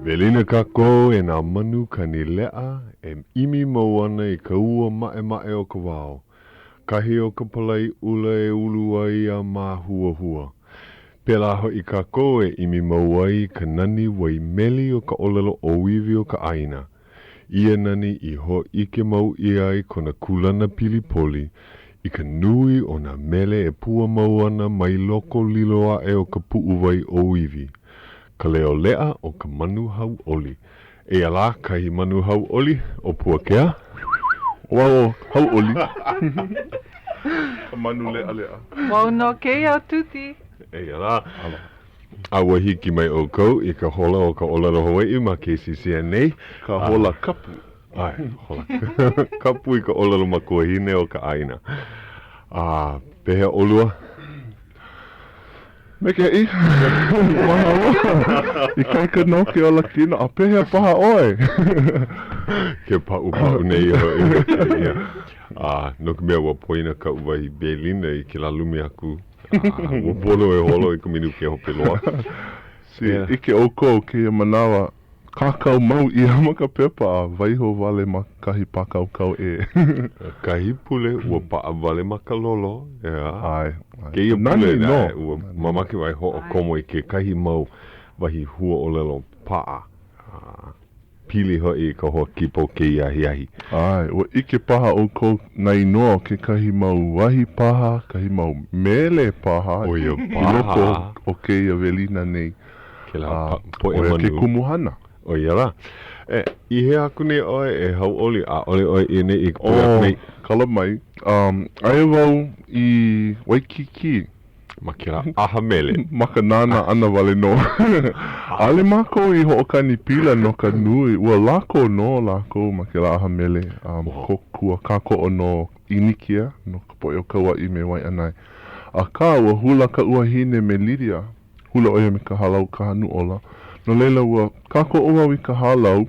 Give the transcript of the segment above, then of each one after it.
Velina kako e nā manu ka ni lea e imi mau ana I ka ua mae o ka wao. Kahi o ka palai ula e ulu ai a mā hua hua. Pela ho I kako e imi mau ai ka nani wai meli o ka olelo o iwi o ka aina. Ia nani I ho ike mau ia ai kona kulana pilipoli I ka nui o nā mele e pua mau ana mai loko liloa e o ka pu'uwai o iwi. Ka leo lea o ka manu Hauʻoli. E ala kahi manu Hauʻoli o Puakea. Wao Hauʻoli. Ka manu lea. Wao no kei au Tuti. E ala. A wahiki mai o kou I ka hola o ka olelo Hawai'i ma KCCN nei. Ka hola kapu. Ai, hola. Kapu I ka olelo ma kuahine o ka aina. Pehea olua. Meke I. I kai ka no ke ola kina a pehea paha oe. Ke pa'u nei o no ka mea wa poina ka uwahi belina I ke la lumi aku. Wa polo e holo I ka minu ke hope loa. Si ike oko ke manawa kakau mau I ama ka pepa a waiho wale ma kahi pakau e. Kahi pule ua pa'a wale ma ka lolo. Ai. Ke ia pule ua mamake wai ho o komo I ke kahi mau wahi hua o lelo pa'a. Pili hoi I ka hoa kipo ke iahi. Ai, ua ike paha o ko nai noa ke kahi mau wahi paha, kahi mau mele paha. O ia paha. I loko o ke ia velina nei. Ke la o ia ke kumuhana. O ia la. I he aku nei oe e Hauʻoli a ole oe I nei I ka nei. Kala mai. Aia wau I Waikiki. Ma ke la aha mele. Maka nana ana wale no. Ale mako I hoʻokani pila no ka nui. Ua lako no lako ma ke la aha mele. Ko kua kako o no inikia. No ka poe o kaua I me wai anai. A ka ua hula ka uahine me liria. Hula oia me ka halau ka hanu ola. No leila ua kako o wau I ka halau.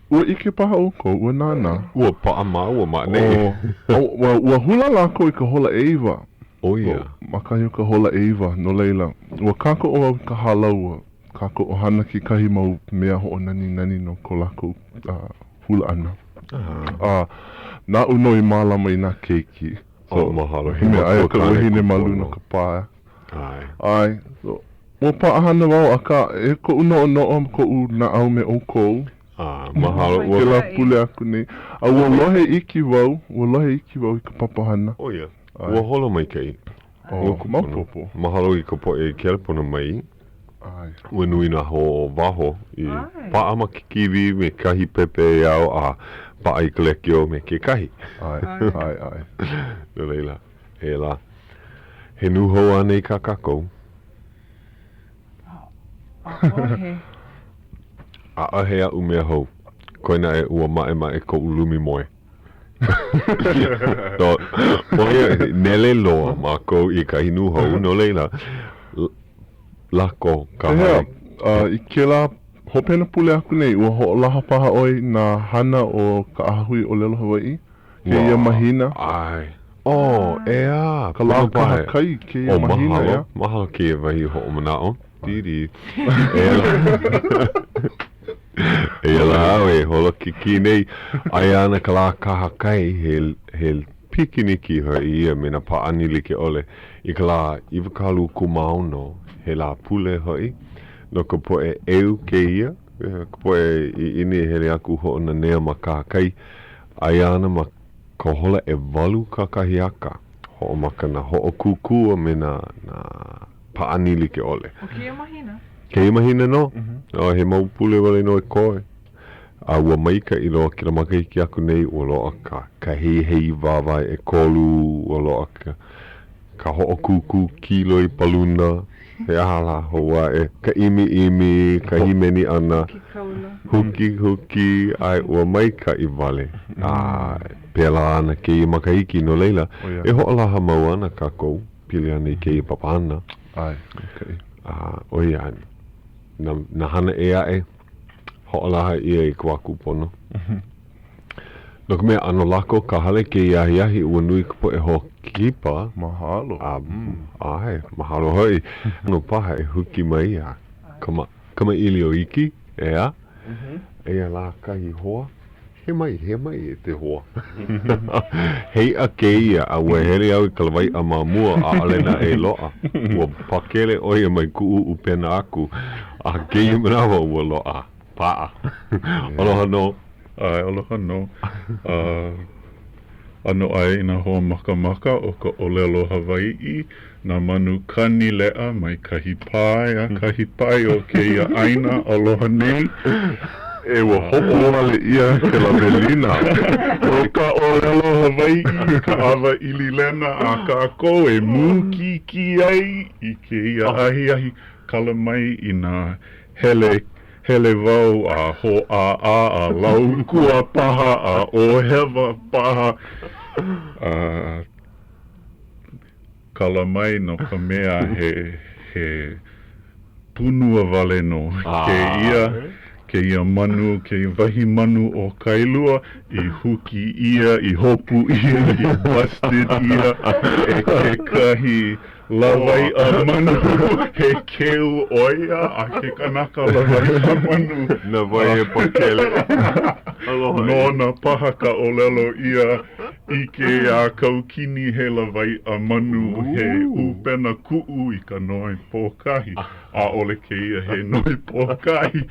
Ua ike paha o ko, ua nana. Ua pa'a ma, ua ma nei. Ua hula lako I ka hola eiva. O ia. Makahi o ka hola eiva, no leila. Ua kako o wau I ka halau, ua kako o hana ki kahi mau mea ho nani no ko lako hula ana. Na uno I mālama I nā keiki. So, mahalo. Hime aia ka wahine malu no ka pāia. Ai. So, ua paʻahana wau a ka e ko uno o noa ko u na au me o kou. Mahalo. Ke la pule aku nei. A ua lohe iki wau I ka papahana. O ia. Ua holo mai kai. Maupopo. Mahalo I ka poe kelepona mai. Ai. Ua nui na ho waho I pa'a ma ke kiwi me kahi pepe au a pa'a I kalekio me ke kahi. Ai. No leila. He la. He nuho ane I ka kako. A ahe a umea hou. Koina e ua mae ko ulumi moe. No, poia nele loa ma ko I ka inu hou no leila. Lako ka hai. I ke la hopena pule aku nei ua hoʻolaha paha oi nā hana o ka ahui o lelo Hawai'i. Ke ia mahina. Ai. Ea. Ka la kaha kai ke ia mahina ia. Mahalo ke wahi hoʻomanao. Tiri. E la awe holo kiki nei ai ana ka la kaha kai he pikiniki hoi ia me na paani like ole I ka la iwakalu kumauno he la pule hoi no ka poe eu ke ia ka poe I ini hele aku ho na nea ma kaha kai ai ana ma ka hola e walu ka kahiaka ho maka na ho o kukua me na paani like ole. O kia mahina? Ke imahina no? He mau pule wale no e koe. A ua maika I loa kira makahiki aku nei ua loa ka hei wawai e kolu ua loa ka hoʻokuku kilo I paluna. He ahala hoa e ka imi ka himeni ana. Huki ai ua maika I wale. Pela ana ke I makahiki no leila. E hoʻolaha mau ana kako pili ana I ke I papana. Ai, okay. O ia na hana e ae hoʻolaha ia I kua kupono. No ka mea ano lako ka hale ke iahi ua nui ka po e ho kipa. Mahalo. Ai, mahalo hoi. No paha e huki mai a. Kama ili o iki. Ea? Ea la kahi hoa. He mai e te hoa. Hei a keia a ua hele au I ka lawai a mamua a alena e loa. Ua pakele oia mai ku'u upena aku. A keia manawa ua loa. Pa'a. Aloha no. Aloha no. Ano ai na hoa makamaka o ka olelo Hawai'i na manu kani lea mai kahi pai o keia aina aloha nei. E wa hopo wale ia ke la melina. O ka olelo Hawai'i ka awa ili lena a ka ko e mūkiki ai I keia ahi kala mai I nā hele wau a ho a lau kua paha a o hewa paha kala mai no ka mea he punua wale no ke ia manu, ke wahi manu o kailua I huki ia, I hopu ia, I busted ia ke kahi lawai a manu he keu oia a ke kanaka lawai a manu Na vai e pakele. no na paha ka olelo ia I ke a kaukini he lawai a manu he upena ku'u I ka noi pōkahi a ole ke ia he noi pōkahi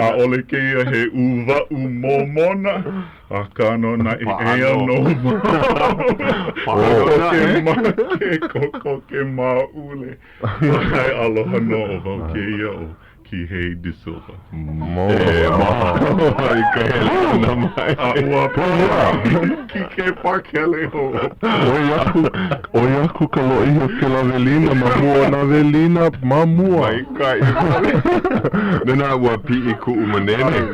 a ole ke ia he uwa'u momona a kano na I ea no koko ke maule ai aloha no o wau ke ia o Kihei DeSilva Ai ka hele na mai. a ua pua ki ke pakele ho O iaku ka lo'i o ke la velina, mamua na velina, mamua. Mai ka I. Nena ua pi'i ku'u manene.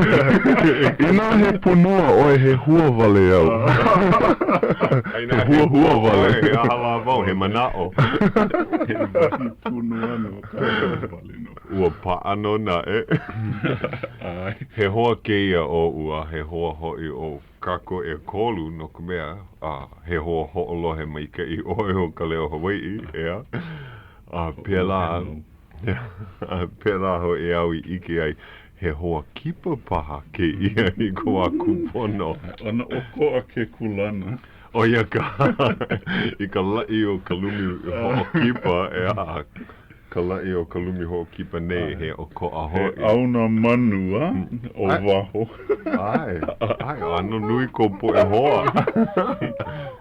Ina he punua oe he hua vale au. He hua vale. He ahala vau, he mana'o. he wahi punua no ka vale no Ua pa'ano na e. ai He hoa keia o ua, he hoa hoi o kako e kolu no ka mea. He hoa ho'olohe mai ka I oe o Ka Leo Hawaiʻi, ea. Pela ho e au I ike ai. He hoa kipa paha ke ia I ko a kupono. ana oko a ke kulana O ia ka. I ka lai o ka lumi ho kipa ea. Ka lai o ka lumi ho kipa nei he o ko a he hoi. auna manua o waho Ai, ano nui ko po e hoa.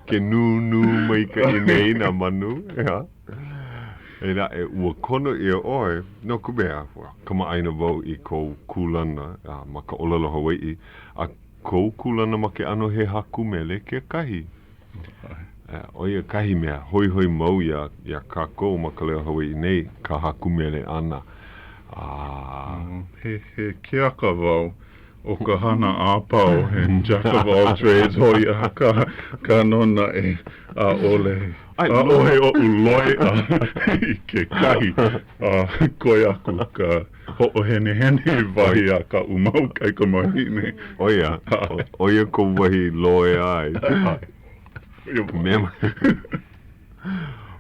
Ke nu mai ka I nei na manu, ea. E ra e ua kono I oe, no ku mea, kama aina wau I kou kulana, ma ka olelo Hawai'i, a kou kulana ma ke ano he haku mele ke kahi. O ia kahi mea, hoi mau ia kako ma Ka Leo Hawai'i nei, ka haku mele ana. he keaka wau o ka hana āpau he jack of all trades hoi a ka nona e a ole ohe o uloi I ke kahi koe aku ka ho'ohene wahi a ka umau kai ka mahine O ia ko wahi loe ai. Mema.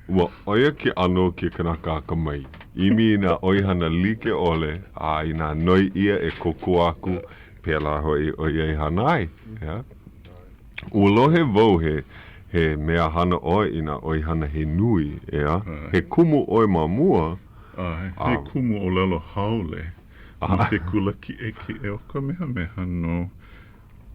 Ua oia ke ano ke kanaka ka mai. Imi na oihana like ole a ina noi ia e koko aku pela hoi oia I hanai. Ua lohe vau he mea hana oi ina oihana he nui. He kumu oi mamua. he kumu o lelo haole ma te kula ki e o ka meha no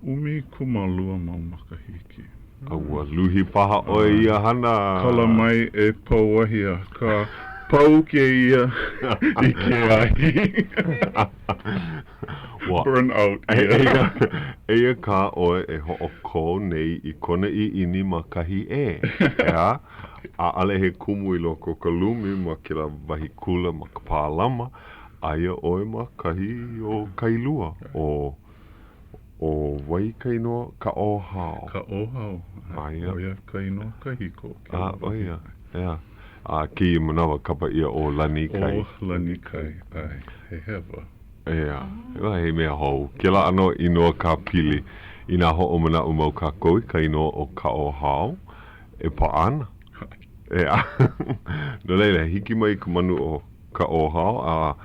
umi kumalua mau makahiki. Ua luhi paha oi ia hana. Kala mai e pauahia ka pau ke ia I ke ahi. Burn out ia. Eia ka oe e ho'oko nei I kona I ini ma kahi e. A ale he kumu I loko ka lumi ma ke la wahi kula ma ka pālama. Aia oe ma kahi o kailua. O wai kainoa ka ohao. Ka ohao. Aia. Oia kainoa kahiko. Oia. Ea. Ki manawa kapa ia o lani kai. O lani kai. Ai. He hewa. Ea. He mea hou. Ke la ano inoa ka pili. Ina ho'o mana umau ka koi ka inoa o ka ohao. E paana. Ea. No leila, hiki mai ka manu o ka ohao.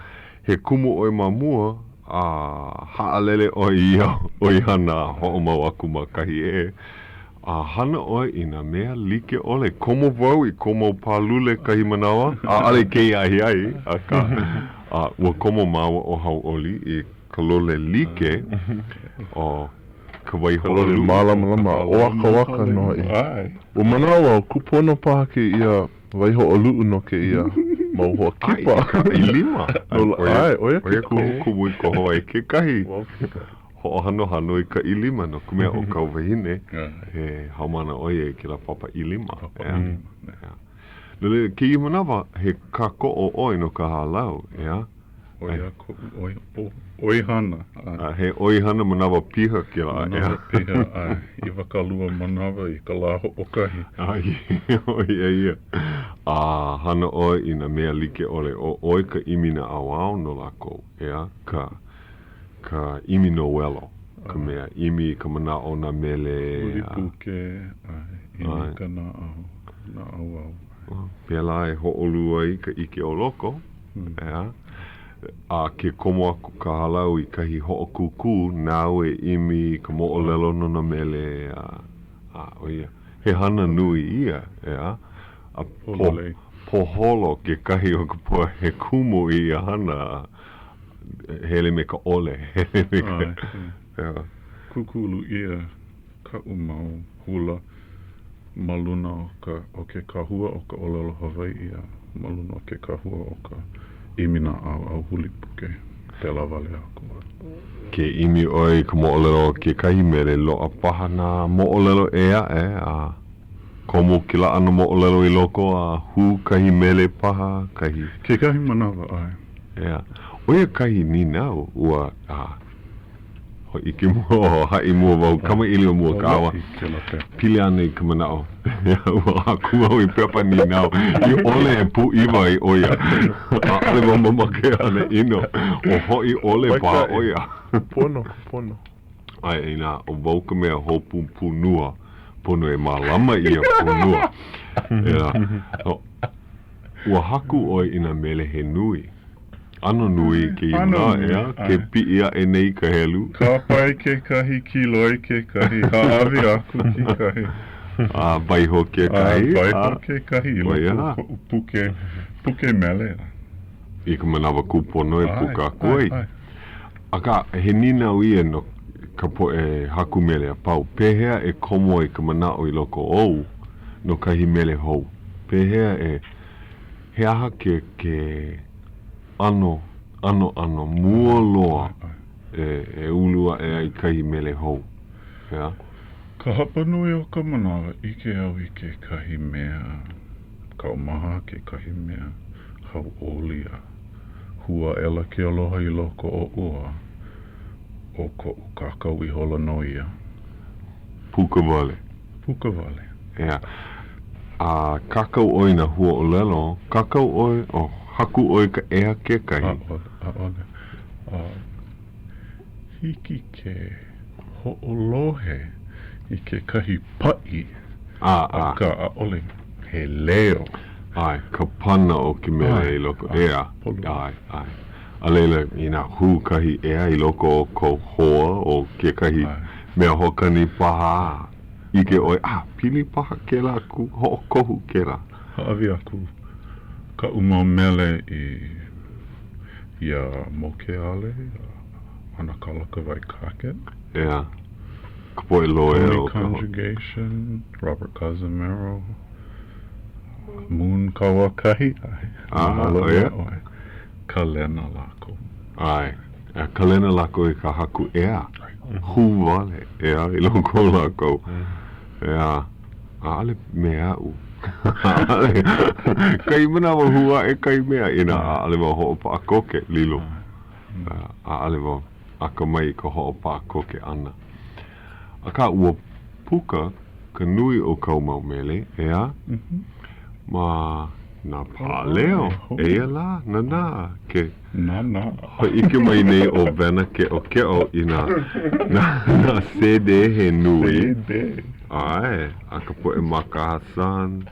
He kumu oi mamua. ha'alele oi ia oi hana ho'omau aku ma kahi e. Hana oi i nā mea like ole. Komo wau I komo pālule kahi manawa. Ale kei ahi ai. Ua komo maua o Hauʻoli I kalole like o ka waihoʻolu. Malama o aka waka no I. O manawa kupono paha ke ia waihoʻolu no ke ia. Mau hoa kipa. I lima. Oia ke kumu I ko hoa I ke kahi. Ho'ohano I ka I lima no kumea o kau wahine. He haumana oia I ke la papa I lima. Nole ki I manawa he kako o oi no ka halau. Oi hana. He oi hana manawa piha ke la. Manawa piha, I wakalua manawa I ka la ho'okahi. Ia. Hana oi I nā mea like ole o oi ka imina awao no lako. Ka imi no welo. Ka mea imi ka mana o nā mele. Ulipuke, imi ka na awao. Pela e ho'olua I ka ike o loko. Ke komo aku ka halau I kahi ho'okuku, nāu e imi ka mo'olelo no na mele. Oia. He hana nui ia, Poholo ke kahi o ka poa he kumu I hana. Hele me ka ole. Hele me ka... Kukulu ia ka umau hula. Maluna o ke kahua o ka olelo Hawai'i maluna o ke kahua o ka imina au hulipuke pela vale aku. Ke imi oi ka mo'olelo ke kahi mere loa paha nā mo'olelo komo kila ana mo'olelo I loko hu kahi mele paha kahi. Ke kahi manawa ai. Oia kahi ni nau ua ho ike mua hai mua wau kama ili o mua kawa pile ana I ka manao ua aku au I pepa ni nau I ole e pu iwa I oia ale mamake ana ino o hoi ole pa oia pono ai ina o wau ka mea hopu punua pono e malama ia punua ua haku oi ina mele he nui Ano nui ke ina ke pi'ia e nei ka helu. Ka pai ke kahi kiloi ke kahi haawi aku ki kahi. Baiho ke kahi. Baiho ke kahi puke mele. I ka manawa kupono e puka koi. Aka he nina ia no ka po e haku mele a pau. Pehea e komo I ka manao I loko ou no kahi mele hou. Pehea e he aha ke ano mua loa e ulua e ai kahi mele hou. Ka hapanui o ka manawa ike au I ke kahi mea kaumaha ke kahi mea Hauʻoli hua ela ke aloha I loko o ua o ko kakau I hola no ia. Puka wale. Kakau oi na hua o lelo. Kakau oi haku oi ka ea ke kahi. Hiki ke ho'olohe I ke kahi pa'i. Ka ole he leo. Ka pana o ki mele I loko ea. A leila ina hu kahi ea I loko o ko hoa o ke kahi mea hokani paha. Ike oi, pili paha ke la ku ho'okohu ke la. Haawi aku. Ka umau mele ia mokeale, ana kalaka vai kaket. Ka poe loe o ka conjugation, Robert Casimiro, Moon Kawakahi. Ka lena lako. Ka lena lako I ka haku ea. Hu wale ea I loko lako. Ale mea u. Kai manawa hua e kai mea ina ale wa ho'opa a koke lilo. Ale wa aka mai ka ho'opa a koke ana. Aka ua puka ka nui o kau mau mele, Ma nā pāleo, ea la, nana, ke... Nana. Ho ike mai nei o vena ke o ina na sede he nui. Sede. Aka po e maka Hassan.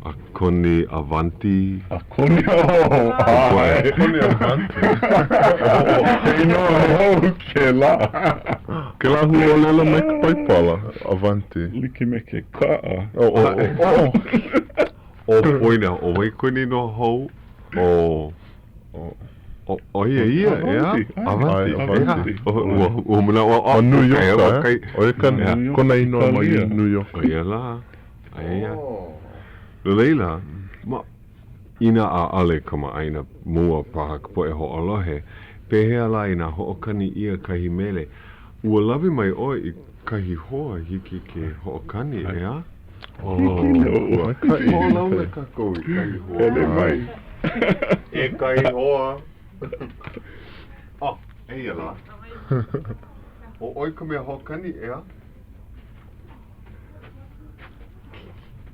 A koni avanti. A koni ai. Koni avanti. No, ke la. Ke la huolela me ka paipala. Avanti. Like me ke ka'a. O poina, o wai koni no hou. O ia, Avanti. O muna o New York, o e kona inoa mai New York. O ia la. Aia. Leila, ina a ale kama aina mua paha po e ho'olohe. Pehea la ina ho'okani ia kahi mele. Ua lawe mai oi I kahi hoa hiki ke ho'okani, ea? Kai. Launa kako I kahi hoa. Ele mai. E kahi hoa. Eia la. O oi ka mea ho'okani, ea?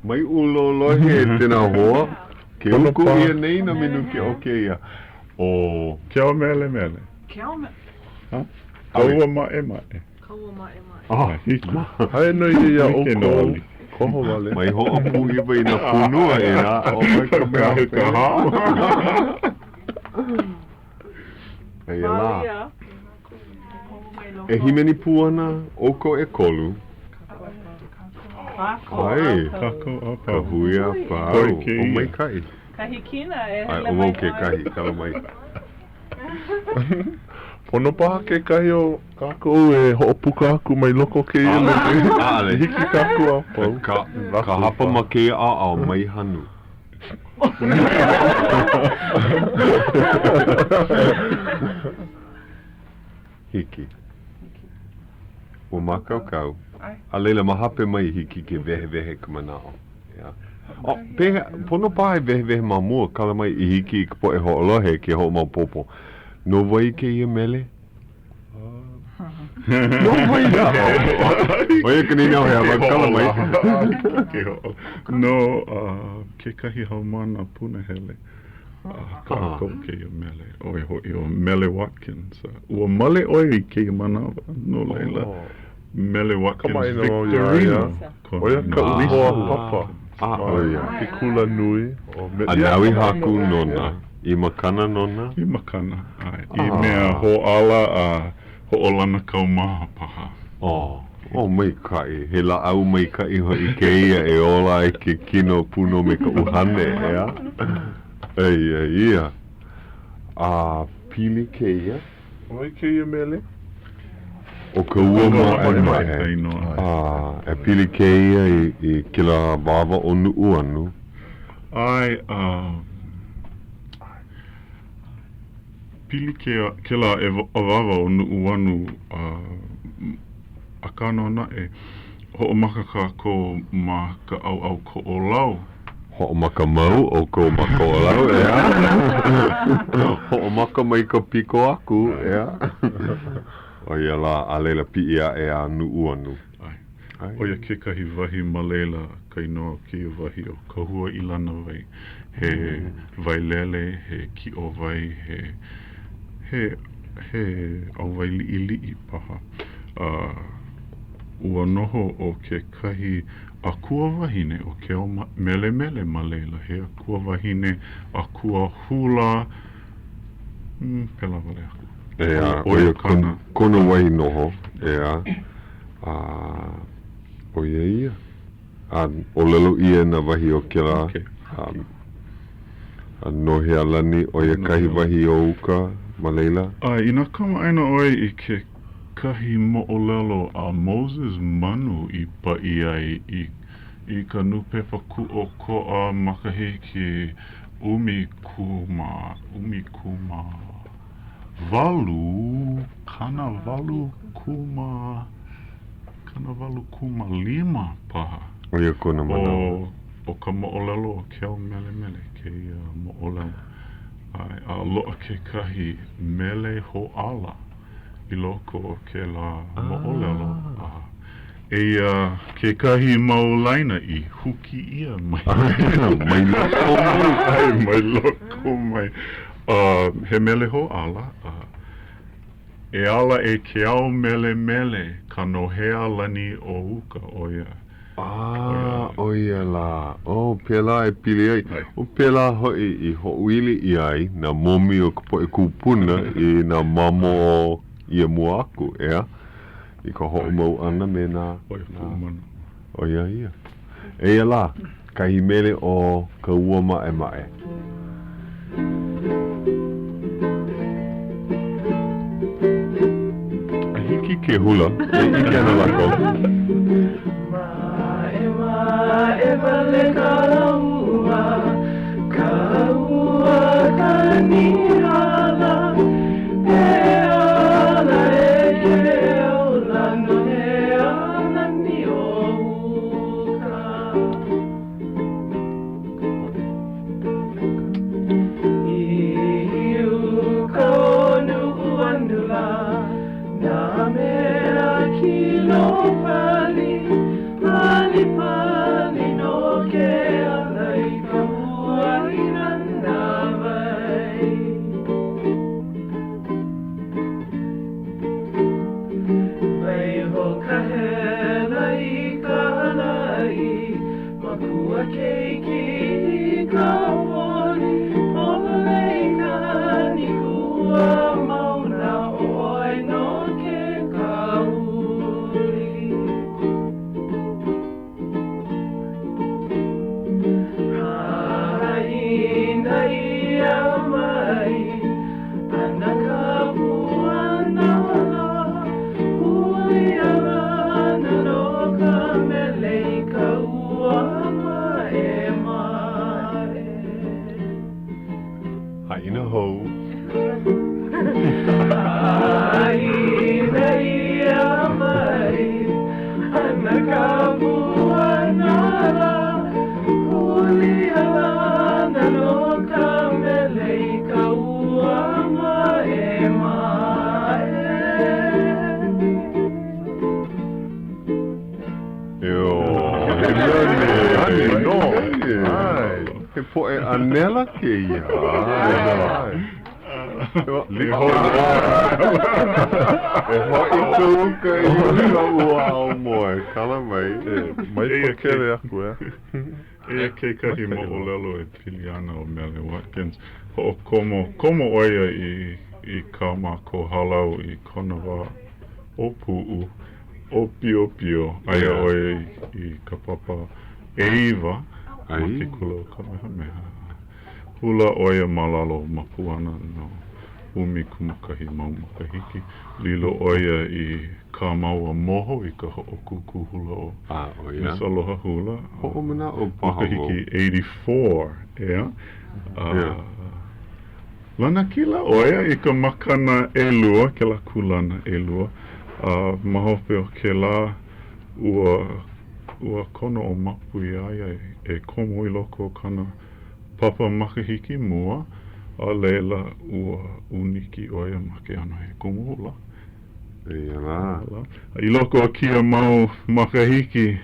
Mai ulo lohe tena hoa. Ke uku ia nei na minu ke oke ia. O Kia mele mele. Kia me. Kaua mae mae. Kaua mai. Hiki. Hae no ia o Hiki no ko. ali. Koho wale. mai ho'a pu'iwa I na punua e na. O mai ka mea Ka Eia la. E himeni puana oko e kolu. Ai. Kako a Ka hui a pau. Koi ke O mai ia. kai. Kahikina e Ai, hele o mai mau ke kahi, kala mai. Pono paha ke kahi o kako e ho'opuka aku mai loko ke ia me ke. Ale. Hiki kako a pau. Ka hapa ma ke a mai hanu. Hiki. O makaukau. A leila mahape mai hiki ke vehe ka manao. Yeah. O, pehe, pono pahe vehe ma mua, kala mai I hiki I po e ho'olohe ke ho mau popo. No vai ke ia mele? No vai na! Oia ka nina o hea, ma kala mai. No, ke kahi haumana punahele. Ka ko ke ia mele. Oi hoi o Mele Watkins. Ua male oi ke ia manawa. No leila. Mele Watkins Kama ina o ia Victorino. Oia ka uho a papa. Oia. Ke kula nui. A nawi haku nona. I makana nona. I makana. I mea ho'ala a ho'olana kaumaha paha. O mai kai. He la au mai kai hoi ke ia e ola e ke kino puno me ka uhane, ea? Ia. Pili ke ia. Oi ke ia mele? O ka ua mai. E pili ke ia I kila wawa o nuu anu. Ai, pili ke la e wawa o nuu anu a kano na e ho'omaka ka ko ma ka au ko o lau. Ho'omaka mau o ko maka o lau, ea? Ho'omaka mai ka piko aku, ea? O ia la a leila pi ia e a nuu anu. Oia ke kahi wahi ma leila ka inoa ki a wahi o ka hua I lana vai. He vai lele, he ki o vai, he au vai li'i paha. Ua noho o ke kahi akua wahine o ke o mele ma leila. He akua wahine, akua hula, pela wale aku. Ea, oia kono wai noho, ea. Oia ia. O lelo ia na wahi o ke la. Nohe alani, oia kahi wahi o uka, ma leila. Ina kama aina oi I ke kahi mo'olelo a Moses Manu I pa'i ai I ka nupepa ku o ko'a makahiki umi kuma walu kuma lima paha. Oia kona mana. O ka mo'olelo o ke au mele ke mo'olelo. A loa ke kahi mele ho'ala I loko o ke la mo'olelo. Eia ke kahi maulaina I huki ia mai. Mai loko mai. Mai loko mai. He mele ho'ala. E ala e ke au mele ka nohea lani o uka oia. O ia la. O pela e pili ai. O pela hoi I hoʻuili I ai na momi o ka poʻe kupuna I na mamo o ia mua aku, ea? I ka hoʻomau ana me nā... O ia ia. E ia la, kahi mele o ka ua mae mae. A hiki ke hula, e ike ana lako. Mae mae wale ka ua, ka ua ka nihala, e ala e ke ola no he ana ni o uka. I uka onu uanula, na mea kilo pali, pali pali no ke alai ka ua I nana vai. Mai ho ka hela I ka halai, makua keiki I ka holi, ololei ka ni kua mauna oi no ke kauli. Haina ia mai, ana ka puanala, hui alana no ka mele I ka ua mae mae. Haina hou. Haina ia mai, ana ka puanala, hui alana no ka mele I ka ua mae mae. Eo, he nani, no. Ai, he poʻe anela ke ia. Ai. Li hoi E hoi ka uka I ka ua au moe, kala mai. Mai pakele aku, ea. E keikahi moʻolelo e pili ana o Mele Watkins. Ho komo oia I ka mako halau I kona wā o puʻu, o pio, aia oia I ka papa Eiva, ma ke kula o Kamehameha. Hula oia malalo Mapuana no umi kumakahi mau makahiki. Lilo oia I ka maua moho I ka hoʻokuku hula o o ia. Miss Aloha Hula. Hoʻomana o paha Makahiki 84, ea. Lana kila oia I ka makana ʻelua, ke la kulana ʻelua. Mahope o ke la ua kono o mapu iaia e komo I loko o kana papa makahiki mua. A leila ua uniki oia ma ke ana he kumula. Ia la. I loko o kia mau makahiki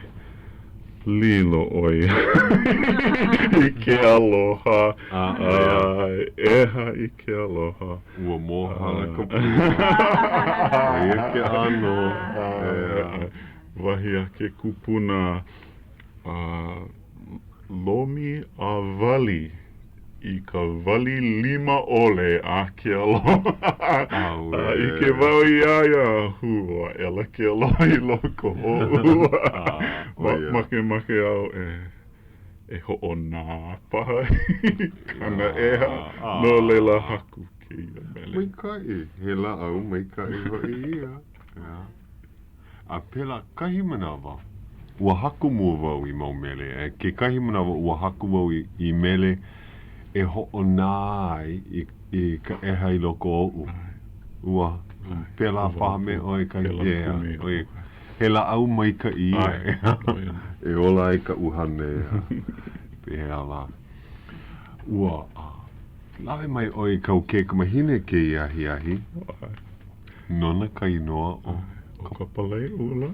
lilo oia. I ke aloha. Eha I ke aloha. Ua mohala ka Ia ke ano. Wahi a ke kupuna lomi a vali. I ka wali 5 ole a ke aloha. I ke wau iaia hua, ela ke aloha I loko o ua. Make au e hoʻonā paha. Kana eha, no leila haku ke ia mele. Maikai, he la au maikai hoi ia. A pela kahi manawa, ua haku mua wau I mau mele. Ke kahi manawa ua haku wau I mele e hoʻonā ai I ka eha I loko o u. Ua pela paha me oi ka ia. He la au maika ia. E ola ai ka uhane. Pehea la. Ua lawe mai oi kau ke kamahine ke iahi. Nona ka inoa o O Kapalailua,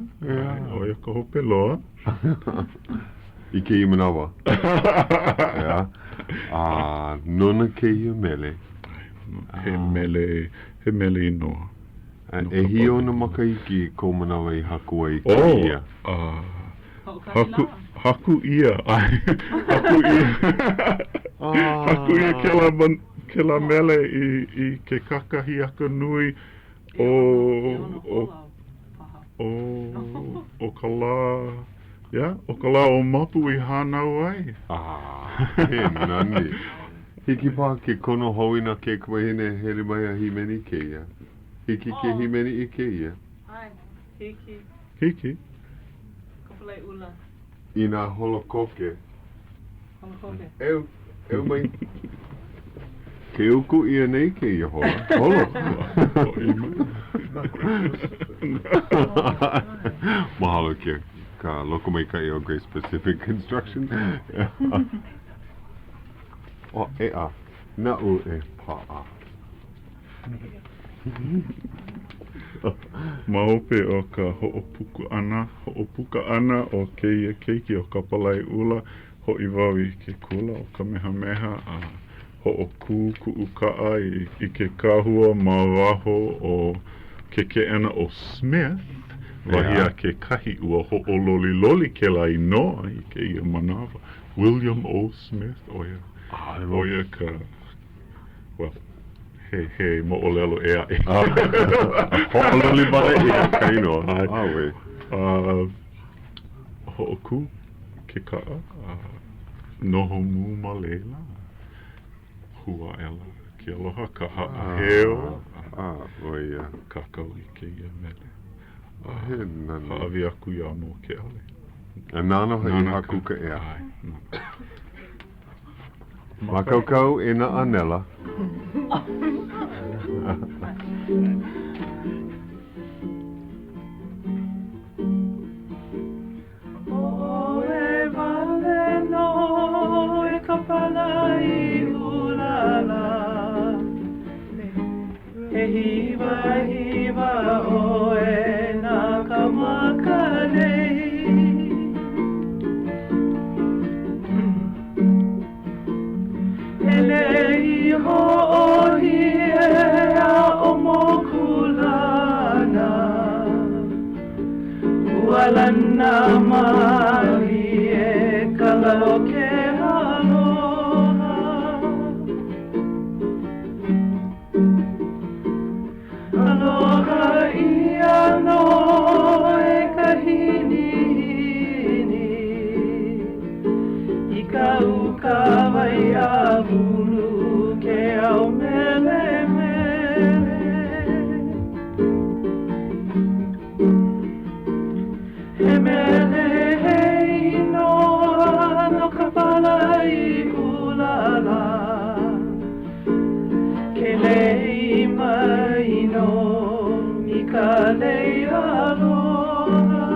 oia ka hope loa. I ke imanawa. Nona ke ia mele. He mele inoa. E hio na makaiki ko manawa I haku ai ka ia. Haku ia. Haku ia. Haku ia ke la mele I ke kakahi aka nui o ka la, o ka la o mapu I hānau ai. He nani. Hiki pā ke kono hauina ke kawahine hele mai a himeni ke ia. Hiki ke himeni I ke ia. Ai, hiki. Hiki. Kapalailua. I nā holokoke. Holokoke. Eu mai. Ke uku ia nei ke ia hola. Holo. Mahalo ke ka loko mai ka o great specific construction. O ea. Na u e paa. Maope o ka ho'opuka ana o keia keiki o Kapalailua ho'i wau I ke kula o ka mehameha a ho'okū ku'uka'a I ke kahua ma waho o ke ke'ena o Smith wahi a ke kahi ua ho'ololiloli ke la inoa I ke ia manawa William O. Smith oia ka well he mo'olelo ea e. Ho'ololi wale e ka inoa. Awe. Ho'oku ke ka'a noho mū ma leila hua ela ke aloha ka ha'aheo oia. kakau I ke ia mele He nani. ha'awi aku ia mo ke ale A nāna hai haku ka ea. ai Makaukau e na anela. Oe vale no e Kapalailua E hiwa oe na kamakanei Elei ho'ohi e a o mokulana Ualana mahi e kalau ke aloha Aloha ia no e kahini I ka uka vai a hulu ke au mele mele He mele hei noa no ka Kapalailua Ke lei mai no I ka lei aloha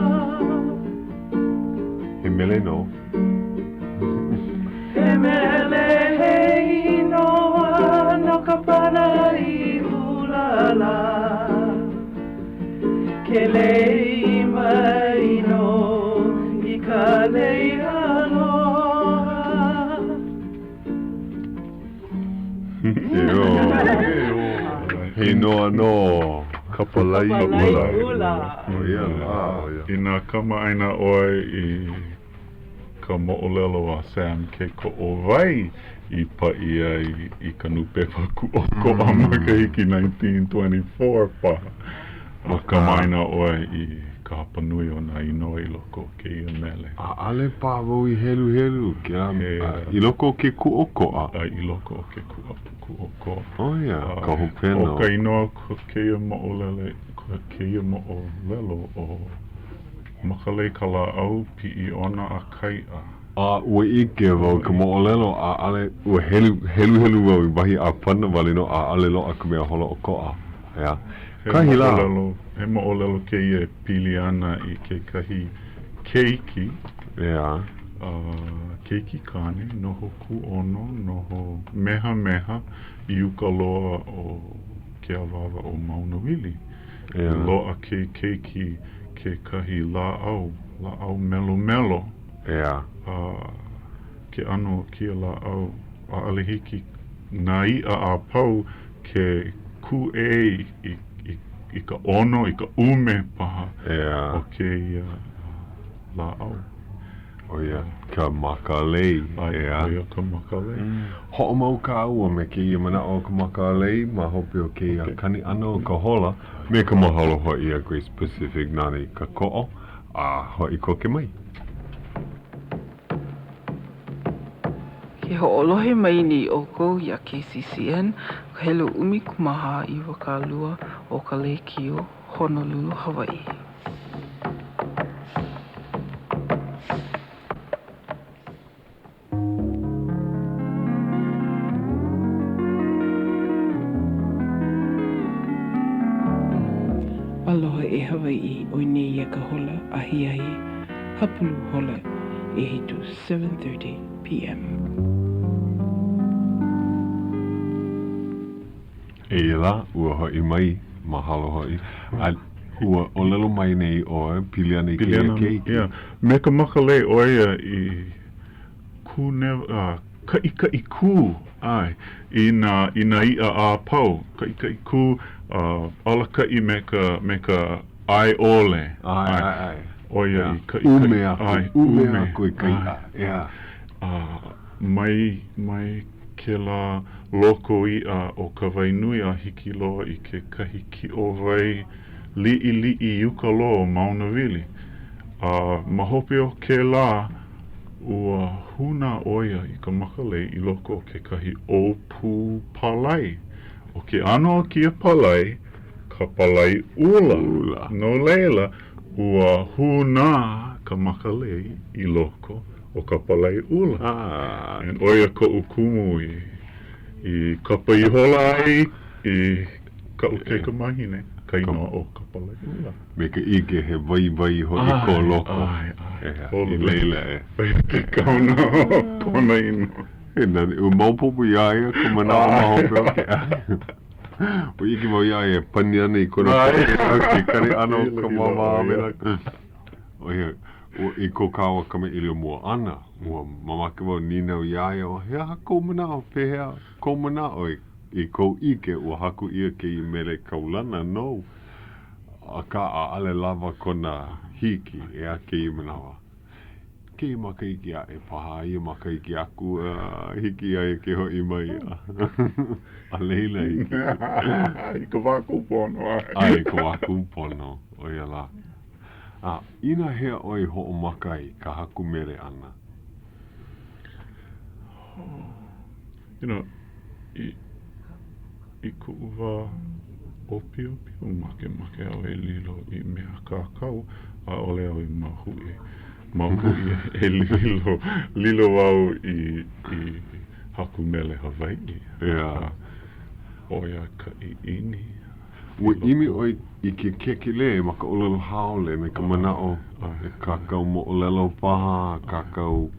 He mele no. He mele hei noa no ka Kapalailua Ke lei mai no I ka lei aloha He noa no. Kapalailua. Ia la. I nā kamaina oi I ka mo'olelo a Sam ke ko'owai I paia I ka nupepa ku'oko a makahiki 1924 paha. A kamaina oi I ka hapanui o nā inoa I loko ke ia mele. A ale pā wau I helu. I loko ke ku'oko'a. I loko o ke ku'oko. Oh ia, ka O hopeno. ka inoa ko ke ia mo'olelo o makalei ka la'au pi'i ona a kai'a. Ua ike wau ka mo'olelo a ale ua helu wau I wahi a pana wale no a ale loa ka mea holo o ko'a. Ia. Kahi la. He mo'olelo ke ia pili ana I ke kahi keiki. Ia. Keiki kane, noho ku'ono, noho meha I uka loa o ke awawa o Maunawili. Ia. Loa ke keiki ke kahi la'au melo. Ia. Ke ano kia la'au a alehiki nā i'a a pau ke ku'e I ka ono, I ka ume paha Ia. o ke ia la'au. Oia, ka makalei. Oia ka makalei. Ho'o mau ka ua me ke ia mana o ka makalei, ma hope o ke ia kani ano o ka hola, me ka mahalo hoi a Grace Pacific nani ka ko'o, a hoi koke mai. Ke ho'olohe mai ni o kou ia KCCN, ka hele umi kumaha I wakalua o ka leikio Honolulu, Hawai'i. Aloha e Hawai'i o nei ia ka hola ahi hapulu hola e hitu 7:30 p.m. E la, ua hoi mai, mahalo hoi. Ua o lelo mai nei o pili ana I ke ia keiki. Yeah. Me ka makalei o ia I ku ka I ku ai I na ia a pau ka I ku ala ka I me ka ai ole Ai. o ia I ka ume aku I kai ia. Mai ke la loko ia o ka wainui a hiki loa I ke kahi ki o wai li'i yuka loa Maunawili. Ma hope o ke la ua huna oia I ka makalei I loko o ke kahi opu palai. O ke ano o kia palai, ka palai ula. No leila, ua huna ka makalei I loko o ka palai ula. And oia ko ukumu I kapa I hola ai I ka uke ka mahine. Ka inoa o ka palai ula. Me ka ike he vai hoi ko loko. I leila Ke kauna kona ino. E nani, u maupopu iaia ko mana o mahope o ke ai. O iki mau iaia pani ana I kona ke kare ana o ka mama amena. Oia, I ko kawa kame ilio mua ana. Mua mamake wau nina o iaia o hea ko mana o pehea ko mana o I ko ike ua haku ia ke I mele kaulana no. A ka a ale lava kona hiki e a ke I manawa. Ke I makaiki a e paha ia makaiki aku hiki a e ke hoi mai a leila hiki. I ka waku pono. Ai ka waku pono. Oia la. Ina hea oi ho'o makai ka haku mere ana. You know, I ku'uwa o pio make au e lilo I mea kākau a ole au I mahui e lilo au I haku mele Hawai'i. Yeah. Oia ka I ini. Ua imi oi I ke kekele ma ka olelo haole me ka manao e kākau mo olelo paha, kākau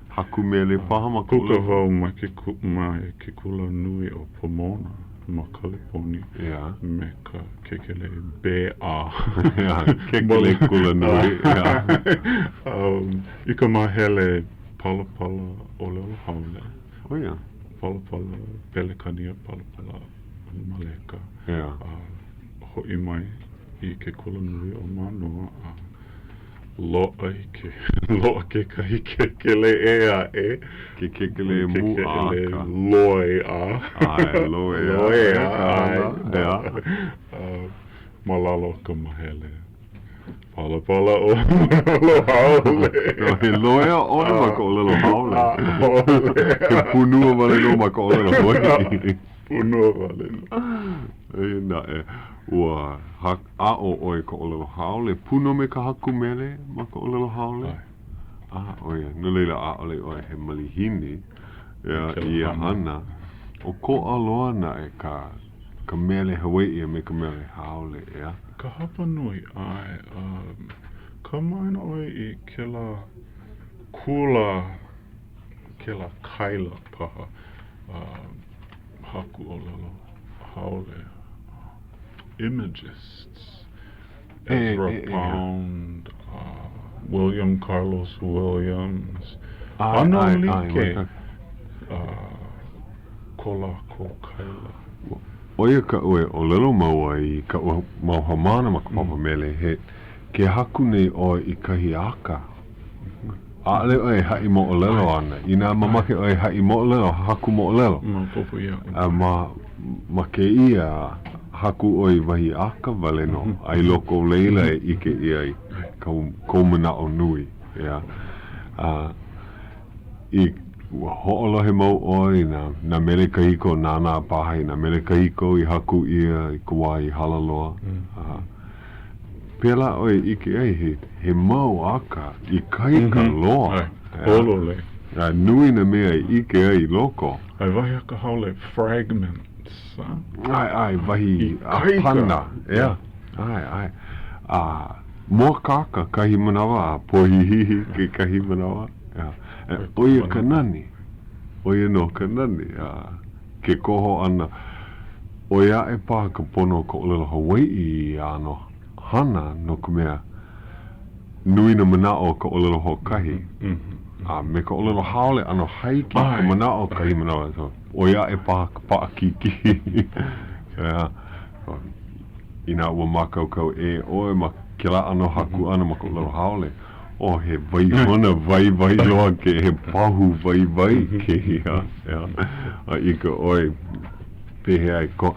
haku mele paha ma ka Kuka wau mai ke kula nui o Pomona. Ma Kaleponi me ka kekele bea kekele kula nui I ka mahele palapala o lelo haole palapala pelekania palapala maleka hoi mai I ke kula nui o manoa loa ke kahi kekele ea ke kekele mu a ka loe a malalo ka mahele palapala o lelo haole no he loe a ole ma ka olelo haole he punua wale no ma ka olelo hoi punua wale no ua a o oi ka olelo haole puno me ka haku mele ma ka olelo haole oia no leila a ole oi he malihini ia ana o ko aloa na e ka mele Hawai'i me ka mele haole ka hapa nui ai ka maina oi I kela kela kaila paha haku olelo haole imagists Ezra Pound William Carlos Williams ano like kola ko kaila oia ka ue o lelo mau ai ka mau hamana ma ka papa mele he ke haku nei o I kahi aka Ale oi ha'i mo'olelo ana. Ina mamake oi ha'i mo'olelo, haku mo'olelo. Popo ia. Ma ke ia haku oi wahi aka wale no. Ai loko leila e ike ia i kou mana'o nui. Ia. I ho'olohe mau oi na mele kahiko nana pahai, na mele kahiko I haku ia I kua I halaloa. Pela oi ike ai he mau aka I kaika loa. Holole. Nui na mea I ike ai loko. Ai wahi aka haole fragments. Ai, wahi pana. Ia. Ai. Mua kaka kahi manawa, pohihihi ke kahi manawa. Oia kanani. Oia no kanani. Ke koho ana. Oia e paha ka pono ko olelo Hawai'i ano. Hana no ka mea nui na mana'o ka olelo hokahi. Me ka olelo haole ano haiki ka mana'o kahi manawa. So, oia e paha ka paakiki. Ina ua makaukau e oe ma kila ano haku ana ma ka olelo haole. O he vai hona vai loa ke he pahu vai ke ia. Ika oe pehe ai ko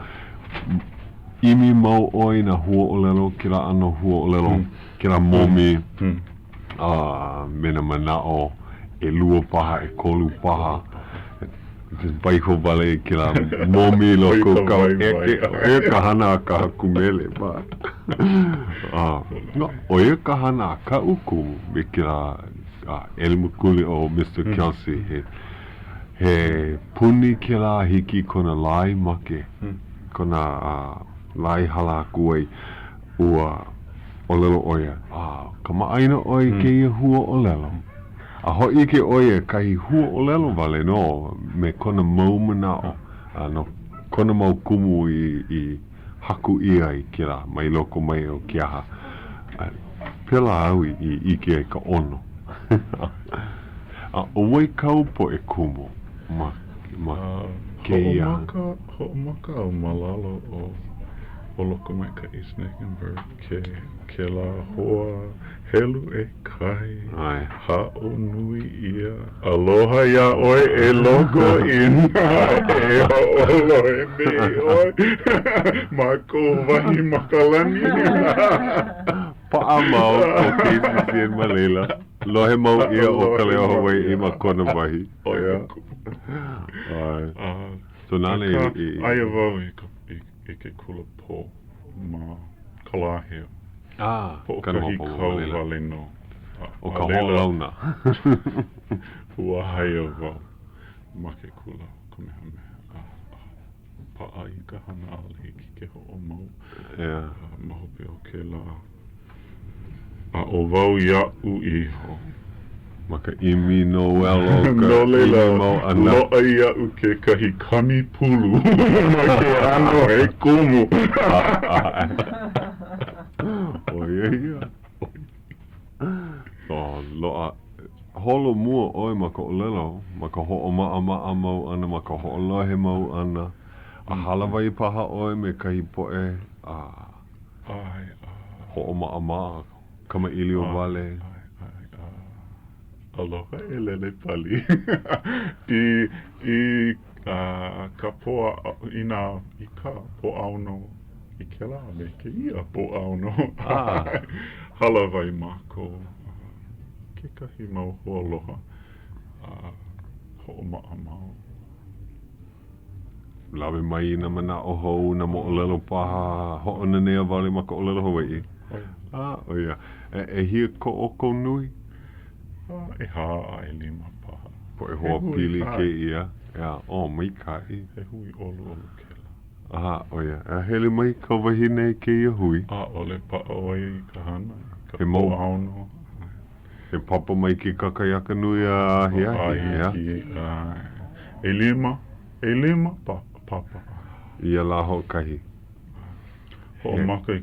imi mau oi na hua olelo, kila ano hua olelo, kila momi, mena mana'o, e lua paha, e kolu paha, Baiho vale kila momi loko kau e ka hana ka hakumele ba. No, oe ka hana ka uku me kila elmukuli o Mr. Kelsey he puni kila hiki kona lai make kona lai hala kuai ua olelo oia. Ka maaina oi ke ia hua olelo. A hoi ke oia kai hua olelo vale no me kona mau manao no kona mau kumu I haku ia I kira mai loko mai o kiaha pela au I ike ai ka ono o wai kau po e kumu ma ke ia Ho'omaka o malalo o loko mai ka Isnakenberg ke la hoa helu e kai ha'o nui ia aloha ia oi e loko ina e ha'olo e me oi ma ko wahi makalani pa'a mau o KCCN Malela lohe mau ia o Ka Leo Hawaiʻi ma kona wahi so nane ai wau I ke kula po ma kalahia po kahi kau wale no o ka ho'olauna ua haia wau ma ke kula kamehameha pa'a I ka hana ala hiki ke ho'omau ma hope o ke la o wau ia'u iho ma ka imi Noel o ka no leila lo'a ia'u ke kahi kami pulu ma ke ano e kumu ia lo'a holo mua oi ma ka olelo ma ka ho'oma'a mau ana ma ka ho'olohe mau ana a halawai paha oi me kahi po'e ho'oma'a kama ilio vale aloha e lele pali ka poa ina I ka po'auno I ke la me ke ia po'auno halawai mako ke kahi mau ho'aloha ho'oma'a mau lawe mai na mana o hou na mo'olelo paha ho'onanea vale ma ka olelo Hawai'i oia e hia ko oko nui e ha'a e lima paha po e hoa pili ke ia mai kai he hui olu kela oia hele mai ka wahine ke ia hui ole pa'a oi I ka hana he mau po'auno he papa mai ke kakaiaka nui a hiahi e lima papa ia la ho kahi ho'omaka I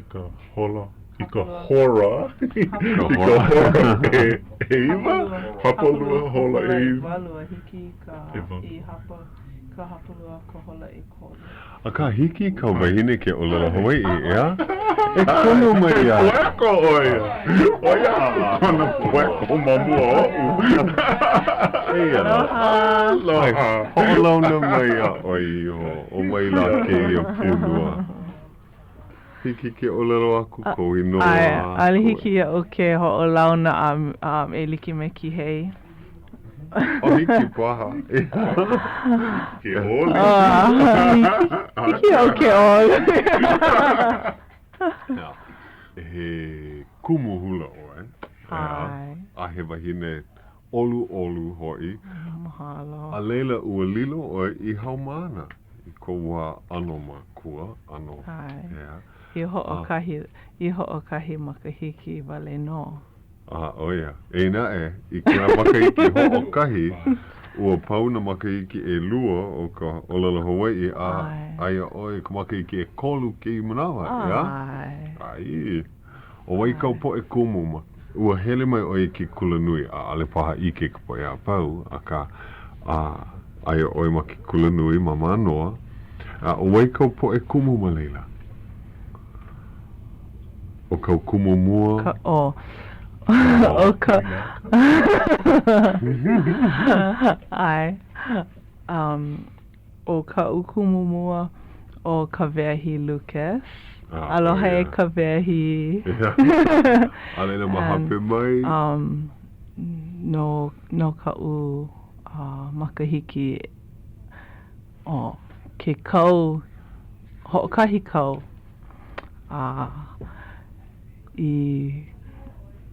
ka hola I ka hora e iwa hapalua hola e iwa Walua hiki ka hapalua ka hola e kolu a ka hiki ka wahine ke olelo Hawai'i E kono mai ia. Pueko oia. Oia, ana pueko mamua oʻu. Ei ana. Aloha. Hoʻolauna mai ia. Oi o mai la keia punua. Hiki ke olelo aku ko inoa. Ai, ale hiki o ke hoʻolauna e like me Kihei. O hiki paha. Ke oli. Hiki o ke ole. He kumu hula oe. Ai. A he wahine olu hoi. Mahalo. A leila ua lilo oe I haumana. I ko wa ano makua. Ano. Ai. Yeah. I hoʻokahi makahiki wale no. Oia. Eina I kina makahiki hoʻokahi, ua pau na makahiki e lua o ka olelo Hawaiʻi aia oi ka makahiki e kolu ke I manawa, ia? Ai. O wai kau po e kumuma. Ua hele mai oi ki kulanui a ale paha ike ka po ia pau, aka aia oi ma ki kulanui ma manoa. O wai kau po e kumuma leila. O kau kumumua. O ka ai o ka ukumumua o ka veahi Lucas. Aloha e ka veahi. Alena mahape mai. No ka u makahiki o ke kau hoʻokahi kau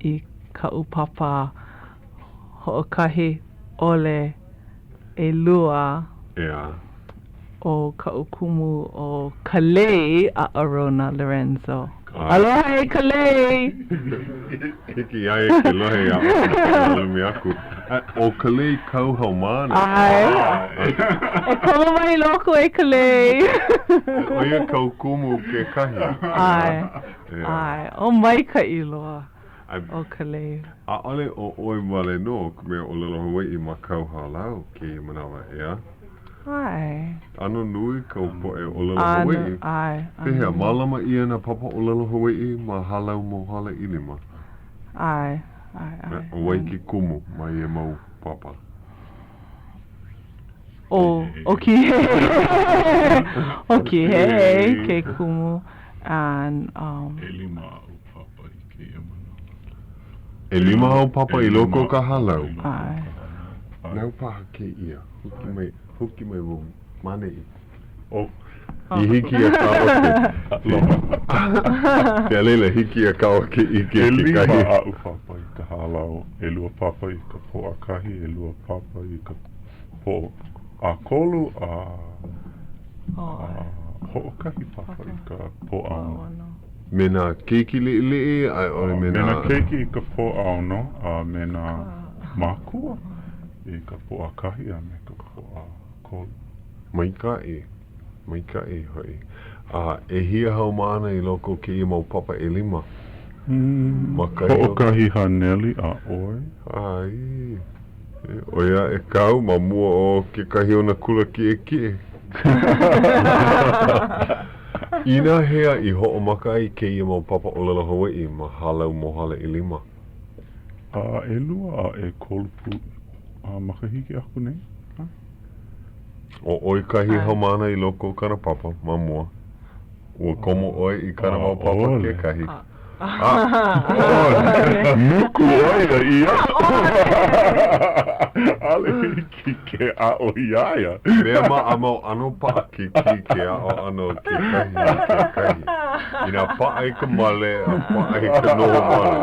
I ka upapa hoʻokahi ole e lua o ka ukumu o Ka Leo a Arona Lorenzo. Aloha e Ka Leo! Hiki ai ke lohe a alumi aku. O Ka Leo kau haumana. Ai. E komo mai loko e Ka Leo. Oia kau kumu ke kahi. Ai. O mai ka iloa. O Ka Leo. A ole o oi wale no, me o lelo Hawaiʻi ma kau halau ke manawa, ia? Ai. Ano nui kau po e o lelo Hawaiʻi. Ai. Pehea, malama ia na papa o lelo Hawaiʻi ma halau mo hala ilima. Ai. O waiki kumu mai e mau papa. O Kihei. O Kihei ke kumu. And Elima au papa I ke iamana. E lima au papa I loko ka halau. Ai. Nau paha ke ia. Huki mai wo mane I. I hiki a kawa ke. Pea leila hiki a kawa ke I ke E lima kahi. au papa I ka halau, e lua papa I ka po a kahi, e lua papa I ka po a kolu, hoʻokahi papa I ka po a Mena keiki liʻiliʻi, ai ole mena... Mena keiki I ka po a no, mena makua I ka po a kahi a me ka po a kolu. Maikaʻi hoi. E hia haumana I loko ke I mau papa e lima. Hoʻokahi haneli a oi. Ai. Oia e kau ma mua o ke kahi o na kula kie. Ina hea I hoʻomaka ai ke I mau papa o lelo Hawaiʻi ma halau mohala I lima. E lua e kolupu makahiki aku nei. O oi kahi haumana I loko kana papa ma mua. Ua komo oi I kana mau papa ke kahi. Nuku oia ia. Ale hiki ke a o iaia. Mea ma amau ano pa ki ke a o ano ke kahi. Ina pa ai ka male, a pa ai ka noho male.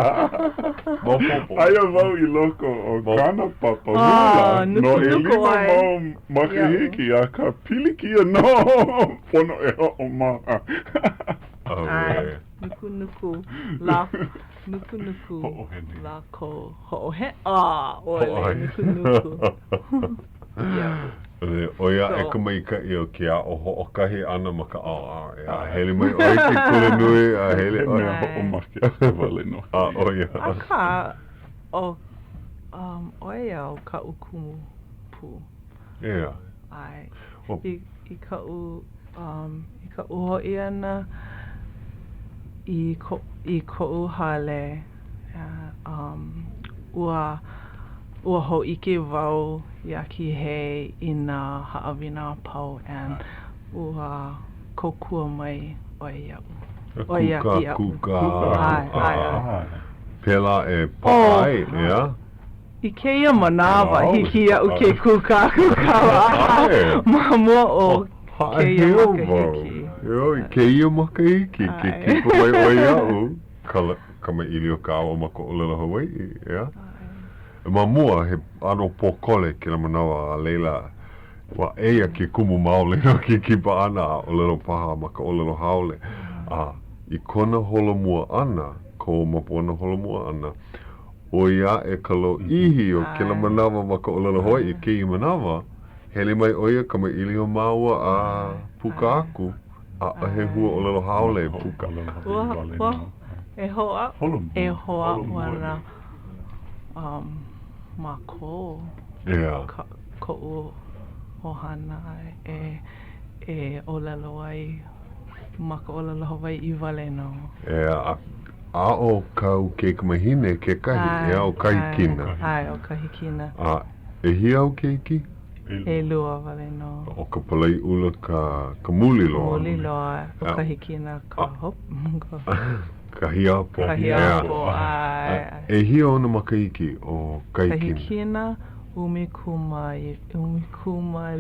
Aia wau I loko o kana papa mula. No e lima mau makahiki a ka piliki a no. Pono e o maa. Ai. Nuku. Hoʻohene. La ko hoʻohe. Ole nuku. Oia e ka maikaʻi o ke a o hoʻokahi ana ma ka a hele mai oi ke kula nui a hele oi. Mea hoʻomake a ka wale no. Oia. Aka o oia o ka ukumu pu. Yeah. Ai. Oh. I ka u hoʻi ana I ko'u hale ua ho'ike wau ia Kihei I nā ha'awina pau and ua kokua mai oi ia'u. Oi ia ia'u. Ai. Pela e paai, ia? I keia manawa hiki ia'u ke kuka ma mua o keia makahiki. I keia makahiki, ke kipa mai oi ia'u. Kama ilio ka awa ma ko'olelo Hawai'i, ia? Ma mua he ano pokole ke na manawa a leila wa eia ke kumu maole no ke kipa ana o lelo paha ma ko'olelo haole. I kona holomua ana, ko Mapuana holomua ana, o ia e kalo ihi o ke na manawa ma ko'olelo Hawai'i ke I manawa, hele mai oia kama ilio maua a puka aku, a he hua o lelo haole e puka. E hoa wana ma ko ko'u ohana e olelo ai ma ka olelo Hawai'i wale no. A o kau ke kamahine ke kahi, o kahikina. Ai, o kahikina. E hia au keiki? E lua wale no. O Kapalailua ka muli loa. Muli loa, o kahikina ka hop. Kahiapo. Kahiapo, ai. E hia ona makaiki o kahikina? Kahikina, umikuma